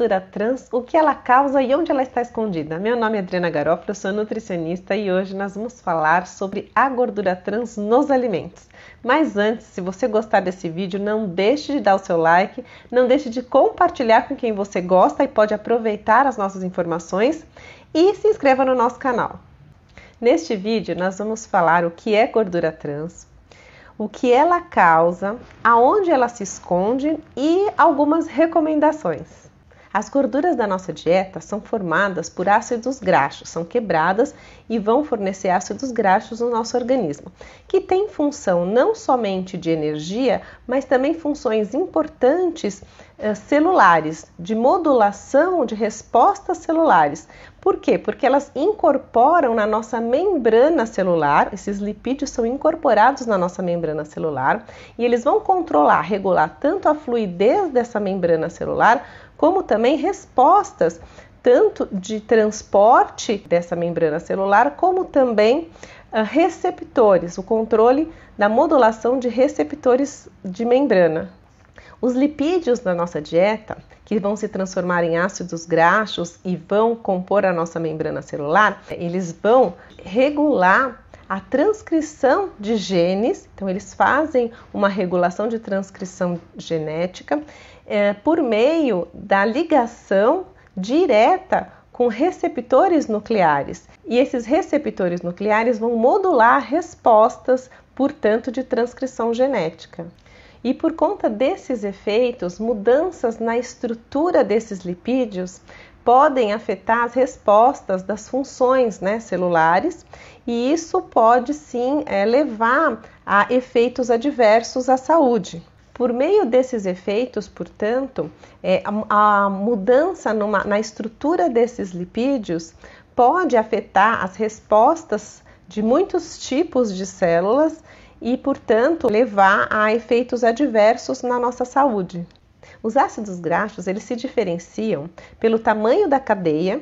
gordura trans, o que ela causa e onde ela está escondida? Meu nome é Adriana Garófalo, eu sou nutricionista e hoje nós vamos falar sobre a gordura trans nos alimentos. Mas antes, se você gostar desse vídeo, não deixe de dar o seu like, não deixe de compartilhar com quem você gosta e pode aproveitar as nossas informações e se inscreva no nosso canal. Neste vídeo nós vamos falar o que é gordura trans, o que ela causa, aonde ela se esconde e algumas recomendações. As gorduras da nossa dieta são formadas por ácidos graxos, são quebradas e vão fornecer ácidos graxos no nosso organismo, que tem função não somente de energia, mas também funções importantes celulares, de modulação de respostas celulares. Por quê? Porque elas incorporam na nossa membrana celular, esses lipídios são incorporados na nossa membrana celular e eles vão controlar, regular tanto a fluidez dessa membrana celular, como também respostas tanto de transporte dessa membrana celular, como também receptores, o controle da modulação de receptores de membrana. Os lipídios da nossa dieta, que vão se transformar em ácidos graxos e vão compor a nossa membrana celular, eles vão regular a transcrição de genes, então eles fazem uma regulação de transcrição genética por meio da ligação direta com receptores nucleares. E esses receptores nucleares vão modular respostas, portanto, de transcrição genética. E por conta desses efeitos, mudanças na estrutura desses lipídios podem afetar as respostas das funções celulares e isso pode sim levar a efeitos adversos à saúde. Por meio desses efeitos, portanto, a mudança na estrutura desses lipídios pode afetar as respostas de muitos tipos de células e, portanto, levar a efeitos adversos na nossa saúde. Os ácidos graxos, eles se diferenciam pelo tamanho da cadeia,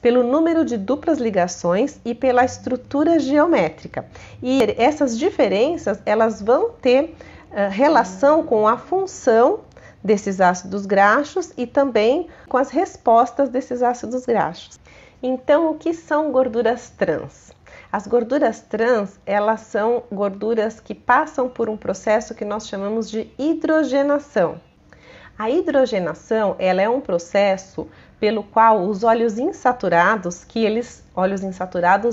pelo número de duplas ligações e pela estrutura geométrica. E essas diferenças, elas vão ter relação com a função desses ácidos graxos e também com as respostas desses ácidos graxos. Então, o que são gorduras trans? As gorduras trans, elas são gorduras que passam por um processo que nós chamamos de hidrogenação. A hidrogenação, ela é um processo pelo qual os óleos insaturados,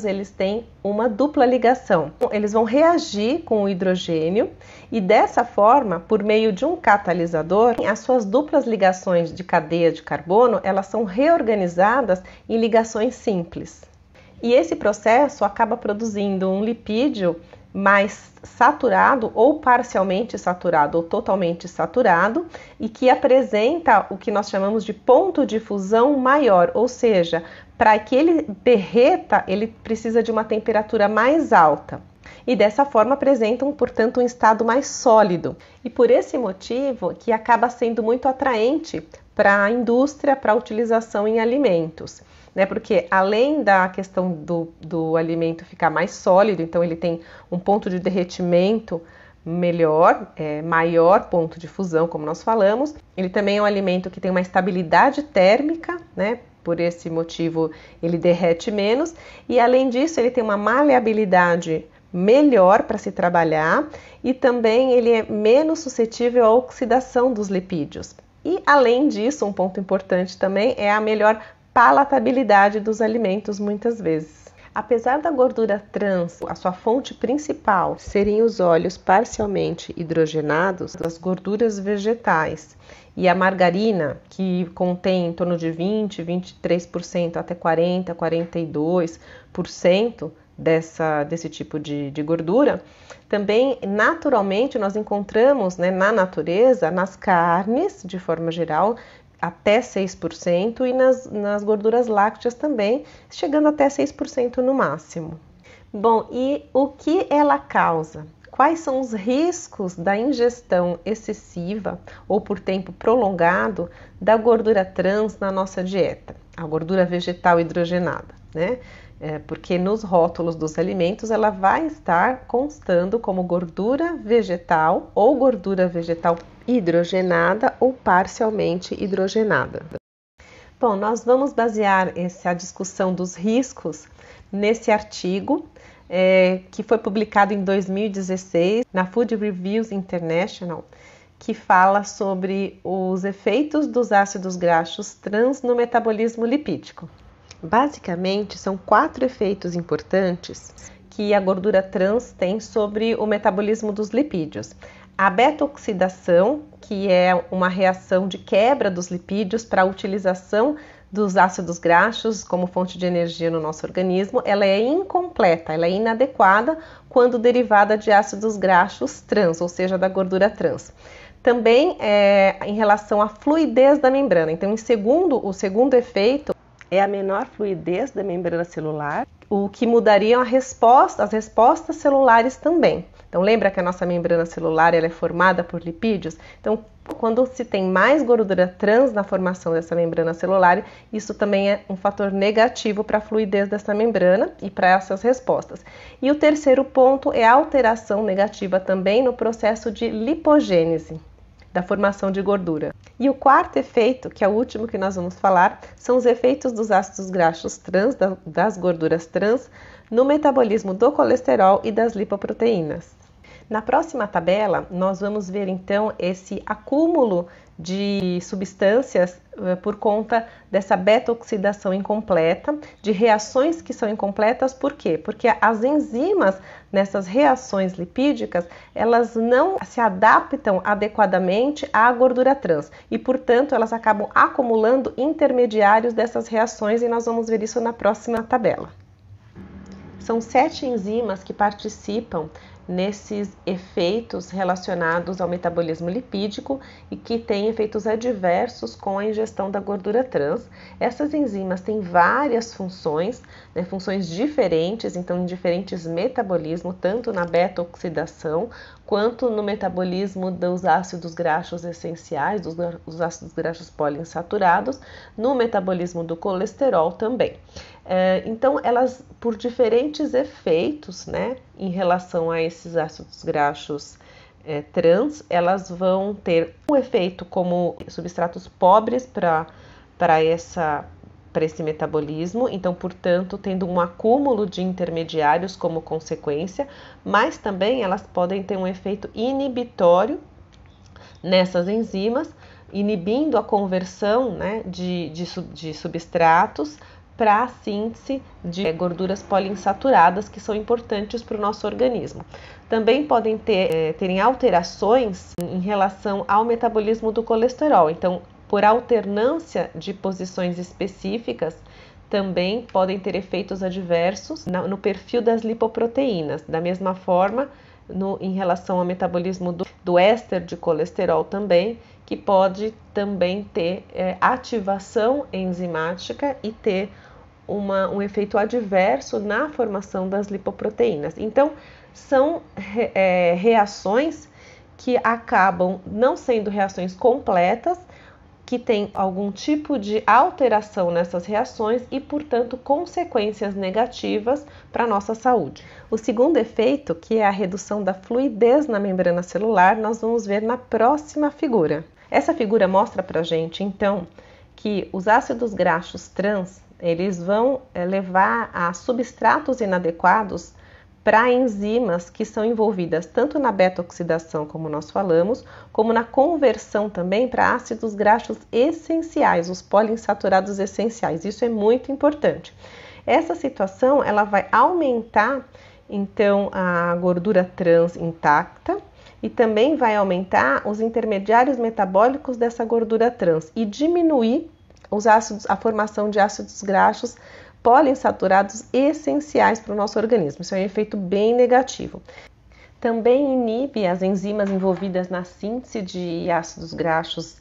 eles têm uma dupla ligação. Eles vão reagir com o hidrogênio e dessa forma, por meio de um catalisador, as suas duplas ligações de cadeia de carbono, elas são reorganizadas em ligações simples. E esse processo acaba produzindo um lipídio mais saturado ou parcialmente saturado ou totalmente saturado e que apresenta o que nós chamamos de ponto de fusão maior, ou seja, para que ele derreta, ele precisa de uma temperatura mais alta. E dessa forma apresentam, portanto, um estado mais sólido. E por esse motivo que acaba sendo muito atraente para a indústria, para a utilização em alimentos. Porque além da questão do alimento ficar mais sólido, então ele tem um ponto de derretimento melhor, maior ponto de fusão, como nós falamos. Ele também é um alimento que tem uma estabilidade térmica, por esse motivo ele derrete menos. E além disso ele tem uma maleabilidade melhor para se trabalhar e também ele é menos suscetível à oxidação dos lipídios. E além disso, um ponto importante também é a melhor palatabilidade dos alimentos muitas vezes. Apesar da gordura trans, a sua fonte principal serem os óleos parcialmente hidrogenados, as gorduras vegetais e a margarina, que contém em torno de 20, 23% até 40, 42% desse tipo de gordura, também naturalmente nós encontramos na natureza, nas carnes de forma geral, até 6% e nas gorduras lácteas também, chegando até 6% no máximo. Bom, e o que ela causa? Quais são os riscos da ingestão excessiva ou por tempo prolongado da gordura trans na nossa dieta? A gordura vegetal hidrogenada, porque nos rótulos dos alimentos ela vai estar constando como gordura vegetal ou gordura vegetal hidrogenada ou parcialmente hidrogenada. Bom, nós vamos basear a discussão dos riscos nesse artigo que foi publicado em 2016 na Food Reviews International, que fala sobre os efeitos dos ácidos graxos trans no metabolismo lipídico. Basicamente, são 4 efeitos importantes que a gordura trans tem sobre o metabolismo dos lipídios. A beta-oxidação, que é uma reação de quebra dos lipídios para a utilização dos ácidos graxos como fonte de energia no nosso organismo, ela é incompleta, ela é inadequada quando derivada de ácidos graxos trans, ou seja, da gordura trans. Também em relação à fluidez da membrana. Então, o segundo efeito é a menor fluidez da membrana celular, o que mudaria as respostas celulares também. Então, lembra que a nossa membrana celular ela é formada por lipídios? Então, quando se tem mais gordura trans na formação dessa membrana celular, isso também é um fator negativo para a fluidez dessa membrana e para essas respostas. E o terceiro ponto é a alteração negativa também no processo de lipogênese, da formação de gordura. E o quarto efeito, que é o último que nós vamos falar, são os efeitos dos ácidos graxos trans, das gorduras trans, no metabolismo do colesterol e das lipoproteínas. Na próxima tabela, nós vamos ver então esse acúmulo de substâncias por conta dessa beta-oxidação incompleta, de reações que são incompletas. Por quê? Porque as enzimas nessas reações lipídicas, elas não se adaptam adequadamente à gordura trans e, portanto, elas acabam acumulando intermediários dessas reações e nós vamos ver isso na próxima tabela. São 7 enzimas que participam nesses efeitos relacionados ao metabolismo lipídico e que têm efeitos adversos com a ingestão da gordura trans. Essas enzimas têm várias funções, funções diferentes, então em diferentes metabolismos, tanto na beta-oxidação quanto no metabolismo dos ácidos graxos essenciais, dos ácidos graxos poliinsaturados, no metabolismo do colesterol também. Então, elas, por diferentes efeitos, em relação a esses ácidos graxos trans, elas vão ter um efeito como substratos pobres para esse metabolismo, então, portanto, tendo um acúmulo de intermediários como consequência, mas também elas podem ter um efeito inibitório nessas enzimas, inibindo a conversão de substratos para a síntese de gorduras poliinsaturadas que são importantes para o nosso organismo. Também podem terem alterações em relação ao metabolismo do colesterol. Então, por alternância de posições específicas, também podem ter efeitos adversos no perfil das lipoproteínas. Da mesma forma, em relação ao metabolismo do éster de colesterol também, que pode também ter ativação enzimática e ter um efeito adverso na formação das lipoproteínas. Então, são reações que acabam não sendo reações completas, que têm algum tipo de alteração nessas reações e, portanto, consequências negativas para a nossa saúde. O segundo efeito, que é a redução da fluidez na membrana celular, nós vamos ver na próxima figura. Essa figura mostra para a gente, então, que os ácidos graxos trans, eles vão levar a substratos inadequados para enzimas que são envolvidas tanto na beta-oxidação, como nós falamos, como na conversão também para ácidos graxos essenciais, os poliinsaturados essenciais. Isso é muito importante. Essa situação, ela vai aumentar, então, a gordura trans intacta e também vai aumentar os intermediários metabólicos dessa gordura trans e diminuir a formação de ácidos graxos poliinsaturados essenciais para o nosso organismo. Isso é um efeito bem negativo. Também inibe as enzimas envolvidas na síntese de ácidos graxos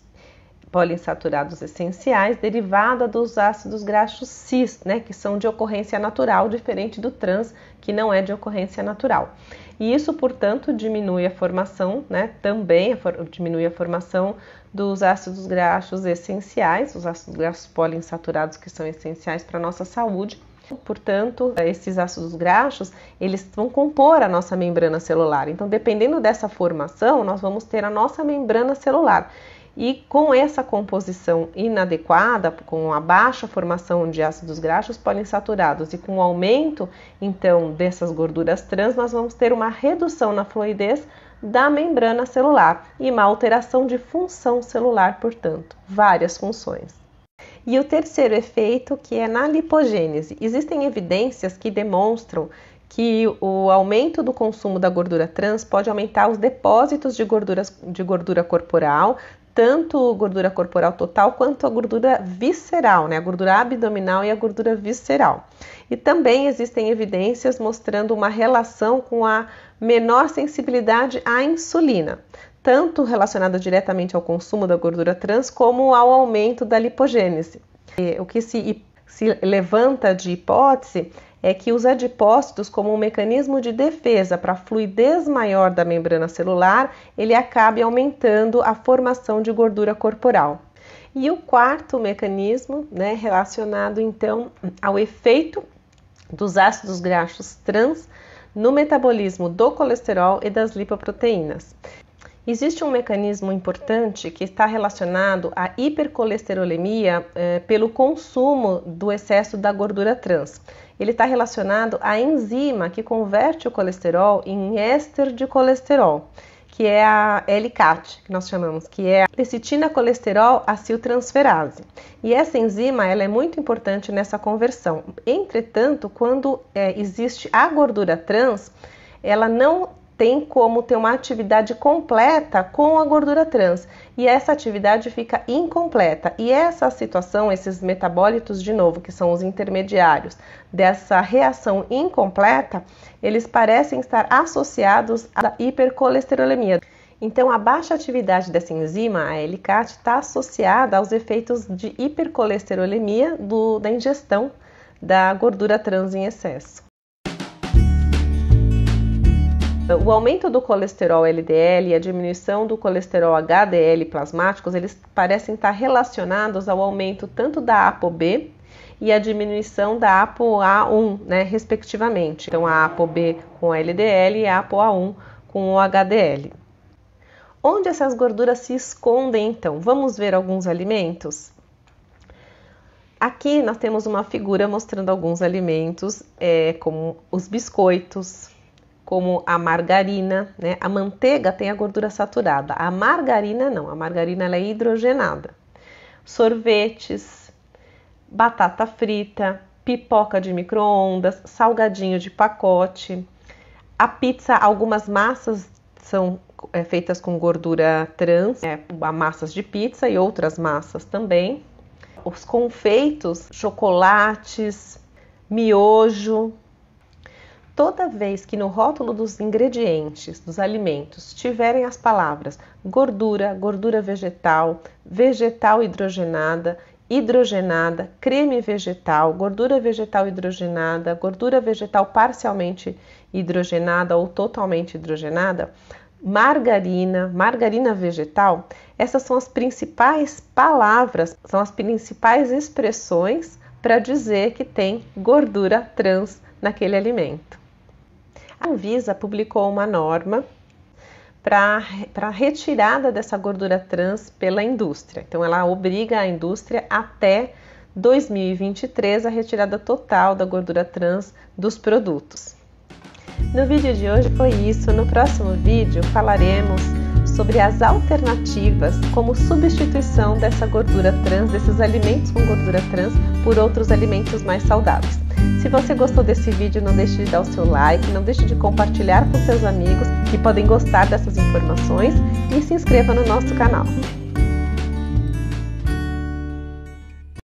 poliinsaturados essenciais, derivada dos ácidos graxos cis, que são de ocorrência natural, diferente do trans, que não é de ocorrência natural. E isso, portanto, diminui a formação, diminui a formação dos ácidos graxos essenciais, os ácidos graxos poliinsaturados que são essenciais para a nossa saúde. Portanto, esses ácidos graxos, eles vão compor a nossa membrana celular. Então, dependendo dessa formação, nós vamos ter a nossa membrana celular. E com essa composição inadequada, com a baixa formação de ácidos graxos poliinsaturados e com o aumento, então, dessas gorduras trans, nós vamos ter uma redução na fluidez da membrana celular e uma alteração de função celular, portanto, várias funções. E o terceiro efeito, que é na lipogênese. Existem evidências que demonstram que o aumento do consumo da gordura trans pode aumentar os depósitos de gordura corporal, tanto gordura corporal total quanto a gordura visceral, né? A gordura abdominal e a gordura visceral. E também existem evidências mostrando uma relação com a menor sensibilidade à insulina, tanto relacionada diretamente ao consumo da gordura trans como ao aumento da lipogênese. O que se levanta de hipótese é que os adipócitos, como um mecanismo de defesa para a fluidez maior da membrana celular, ele acabe aumentando a formação de gordura corporal. E o quarto mecanismo, né, relacionado então ao efeito dos ácidos graxos trans no metabolismo do colesterol e das lipoproteínas. Existe um mecanismo importante que está relacionado à hipercolesterolemia pelo consumo do excesso da gordura trans. Ele está relacionado à enzima que converte o colesterol em éster de colesterol, que é a LCAT, que nós chamamos, que é a lecitina colesterol aciltransferase. E essa enzima ela é muito importante nessa conversão. Entretanto, quando existe a gordura trans, ela não tem como ter uma atividade completa com a gordura trans, e essa atividade fica incompleta. E essa situação, esses metabólitos, de novo, que são os intermediários dessa reação incompleta, eles parecem estar associados à hipercolesterolemia. Então, a baixa atividade dessa enzima, a LCAT, está associada aos efeitos de hipercolesterolemia da ingestão da gordura trans em excesso. O aumento do colesterol LDL e a diminuição do colesterol HDL plasmáticos, eles parecem estar relacionados ao aumento tanto da ApoB e a diminuição da ApoA1, né, respectivamente. Então, a ApoB com a LDL e a ApoA1 com o HDL. Onde essas gorduras se escondem, então? Vamos ver alguns alimentos? Aqui nós temos uma figura mostrando alguns alimentos, como os biscoitos, como a margarina, né? A manteiga tem a gordura saturada, a margarina não, a margarina ela é hidrogenada. Sorvetes, batata frita, pipoca de micro-ondas, salgadinho de pacote. A pizza, algumas massas são feitas com gordura trans, massas de pizza e outras massas também. Os confeitos, chocolates, miojo. Toda vez que no rótulo dos ingredientes dos alimentos tiverem as palavras gordura, gordura vegetal, vegetal hidrogenada, hidrogenada, creme vegetal, gordura vegetal hidrogenada, gordura vegetal parcialmente hidrogenada ou totalmente hidrogenada, margarina, margarina vegetal, essas são as principais palavras, são as principais expressões para dizer que tem gordura trans naquele alimento. A Anvisa publicou uma norma para a retirada dessa gordura trans pela indústria. Então, ela obriga a indústria até 2023 a retirada total da gordura trans dos produtos. No vídeo de hoje foi isso. No próximo vídeo falaremos sobre as alternativas como substituição dessa gordura trans, desses alimentos com gordura trans, por outros alimentos mais saudáveis. Se você gostou desse vídeo, não deixe de dar o seu like, não deixe de compartilhar com seus amigos que podem gostar dessas informações e se inscreva no nosso canal.